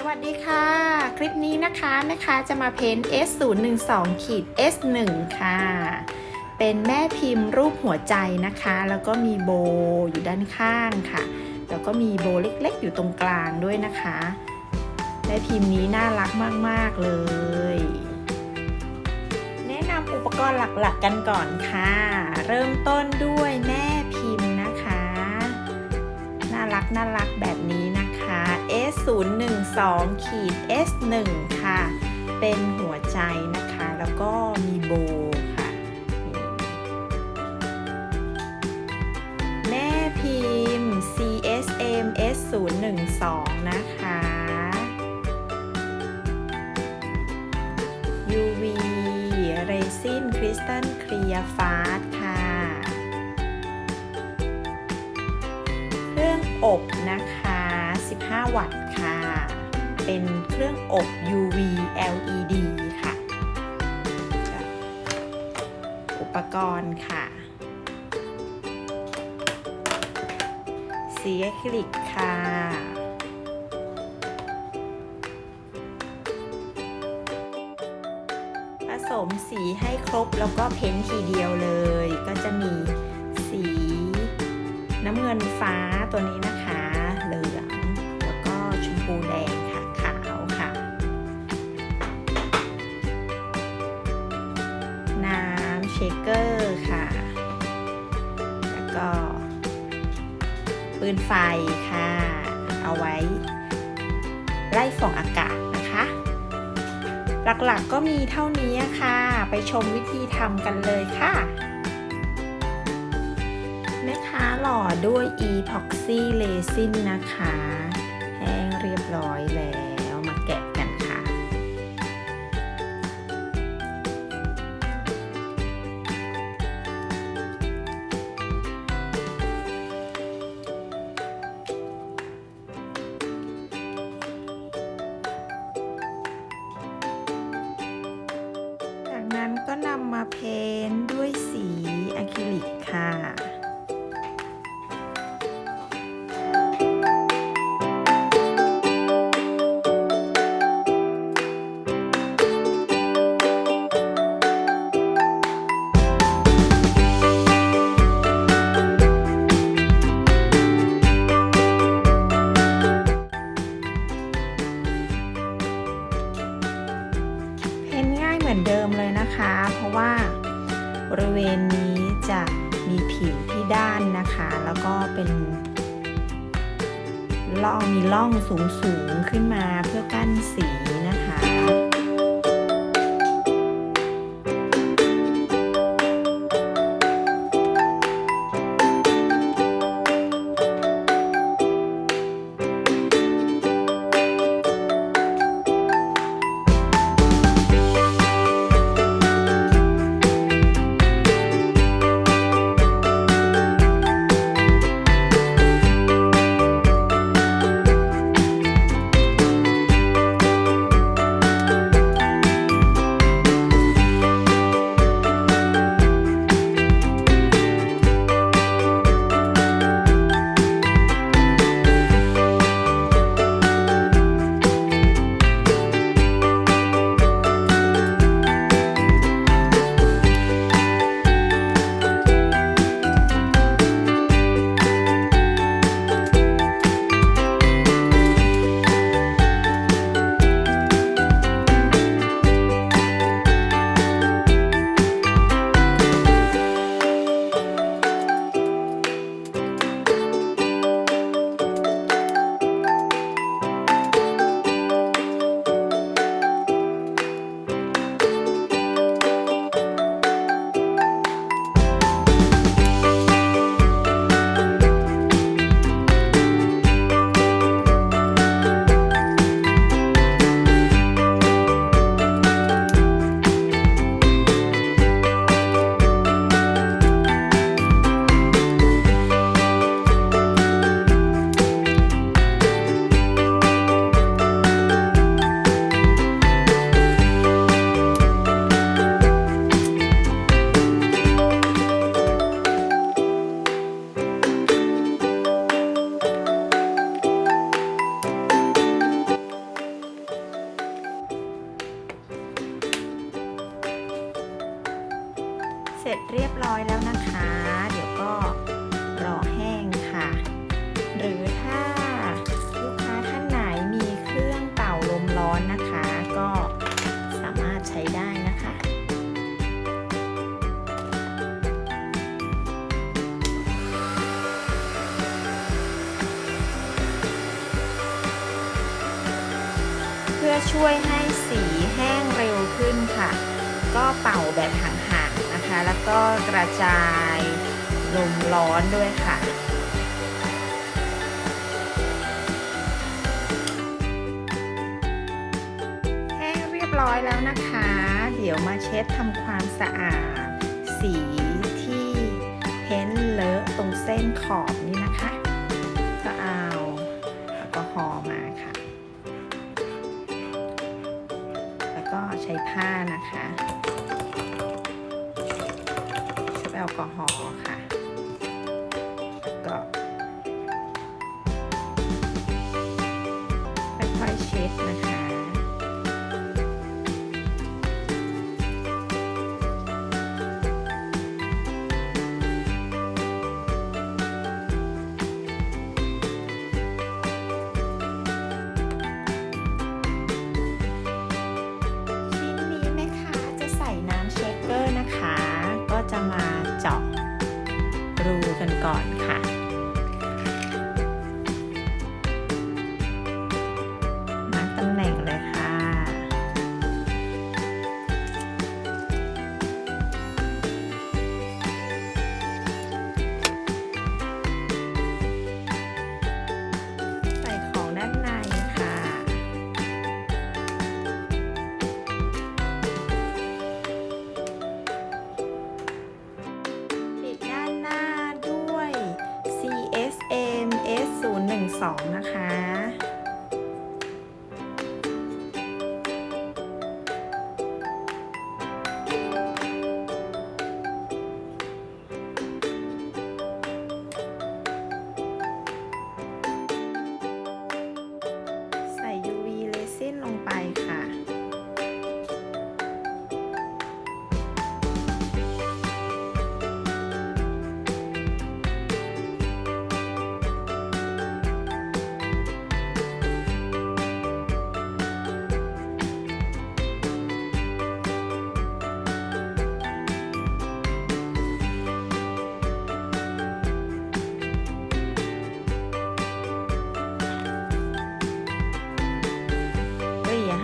วัสดีค่ะคลิปนี้นะคะแม่ค้าจะมาเพ้น S012-S1 ค่ะเป็นแม่พิมพ์รูปหัวใจนะคะแล้วก็มีโบอยู่ด้านข้างค่ะแล้วก็มีโบเล็กๆอยู่ตรงกลางด้วยนะคะแม่พิมพ์นี้น่ารักมากๆเลยแนะนำอุปกรณ์หลักๆกันก่อนค่ะเริ่มต้นด้วยแม่พิมพ์นะคะน่ารักแบบนี้นะคะ S012-S1 ค่ะเป็นหัวใจนะคะแล้วก็มีโบค่ะแม่พิมพ์ CSM S012 นะคะ UV Resin Crystal Clear Fast ค่ะเครื่องอบนะคะ15 วัตต์ค่ะเป็นเครื่องอบ UV LED ค่ะอุปกรณ์ค่ะสีอะคริลิกค่ะผสมสีให้ครบแล้วก็เพ้นทีเดียวเลยก็จะมีสีน้ำเงินฟ้าตัวนี้นะคะเหลืองแล้วก็ชมพูแดงค่ะขาวค่ะน้ำเชคเกอร์ค่ะแล้วก็ปืนไฟค่ะเอาไว้ไล่ฟองอากาศนะคะหลักๆก็มีเท่านี้ค่ะไปชมวิธีทำกันเลยค่ะแม่ค้าหล่อด้วย Epoxy Resin นะคะแห้งเรียบร้อยแล้วมาแกะกันค่ะจากนั้นก็นำมาเพ้นท์ด้วยสีอะคริลิกค่ะเหมือนเดิมเลยนะคะเพราะว่าบริเวณนี้จะมีผิวที่ด้านนะคะแล้วก็เป็นมีร่องสูงขึ้นมาเพื่อกั้นสีนะคะ ร็จเรียบร้อยแล้วนะคะ เดี๋ยวก็รอแห้งค่ะ หรือถ้าลูกค้าท่านไหนมีเครื่องเป่าลมร้อนนะคะ ก็สามารถใช้ได้นะคะ เพื่อช่วยให้สีแห้งเร็วขึ้นค่ะ ก็เป่าแบบห่างๆนะคะ แล้วก็กระจายลมร้อนด้วยค่ะแห้งเรียบร้อยแล้วนะคะ เดี๋ยวมาเช็ดทำความสะอาดสีที่เพ้นท์เลอะตรงเส้นขอบนี่นะคะก็เอาแอลกอฮอล์มาค่ะแล้วก็ใช้ผ้านะคะชุบแอลกอฮอล์ค่ะแล้วก็ค่อยๆเช็ดนะคะนะคะก็จะมาเจาะรูกันก่อนค่ะมาร์คตำแหน่งเลยค่ะใส่ของด้านในค่ะS012 นะคะใส่ UV เรซินลงไปค่ะ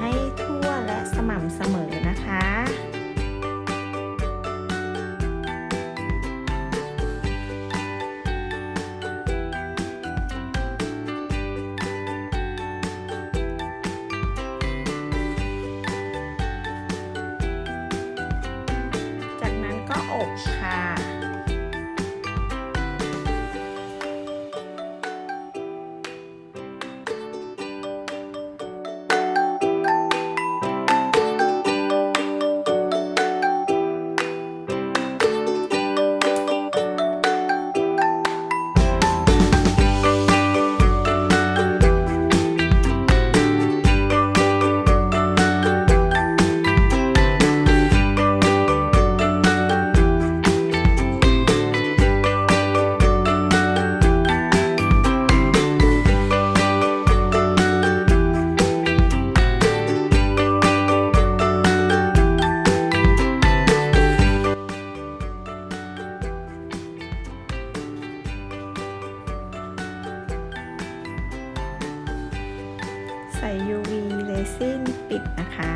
ให้ทั่วและสม่ำเสมอนะคะจากนั้นก็อบค่ะใส่ UV เรซินปิดนะคะ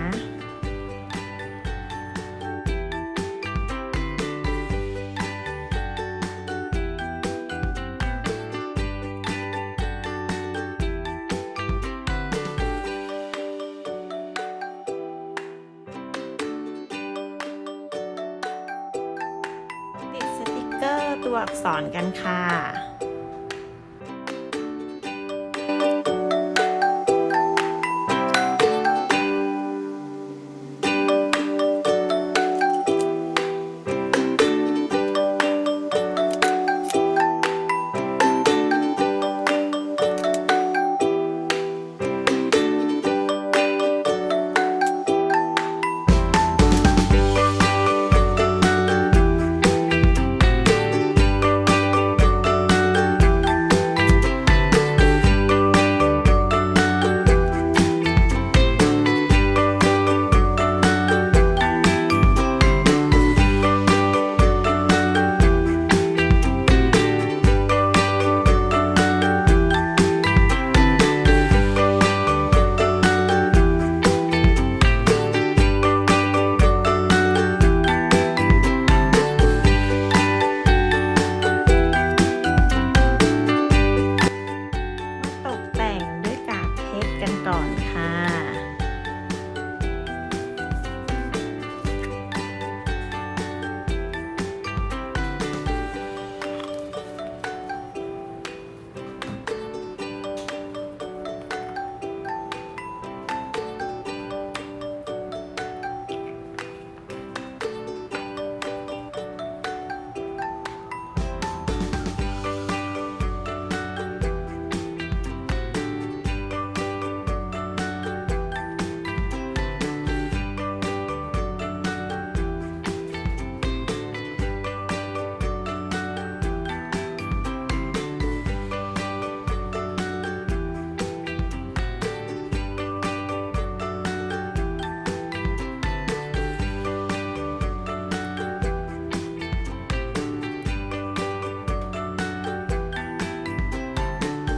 ติดสติกเกอร์ตัวอักษรกันค่ะ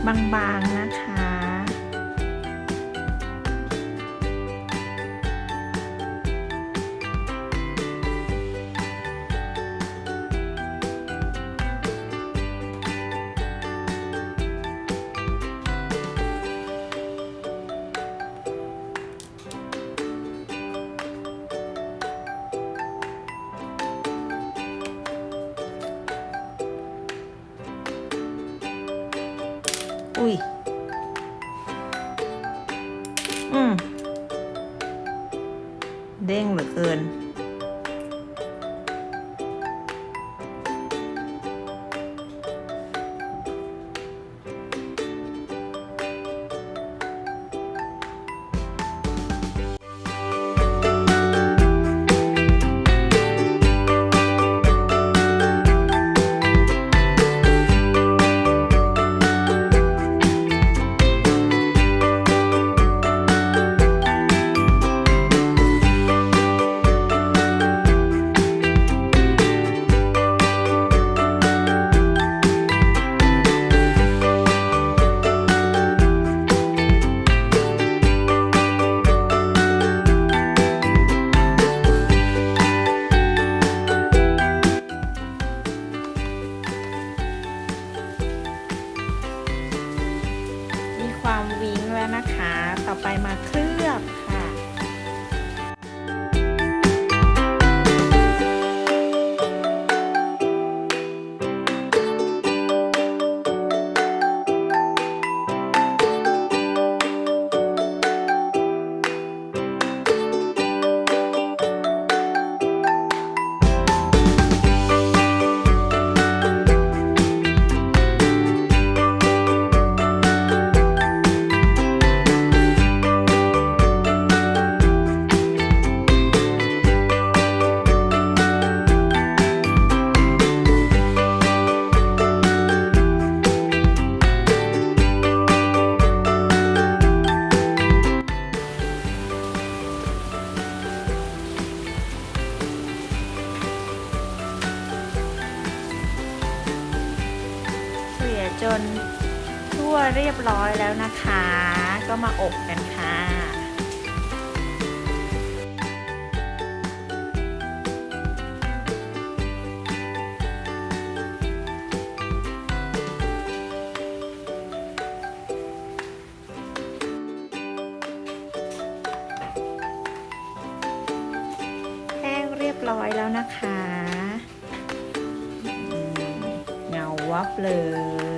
บางๆนะคะอุ้ยเด้งเหลือเกินความวิ้งแล้วนะคะต่อไปมาเคลือบค่ะจนทั่วเรียบร้อยแล้วนะคะก็มาอบกันค่ะแห้งเรียบร้อยแล้วนะคะเงาวับเลย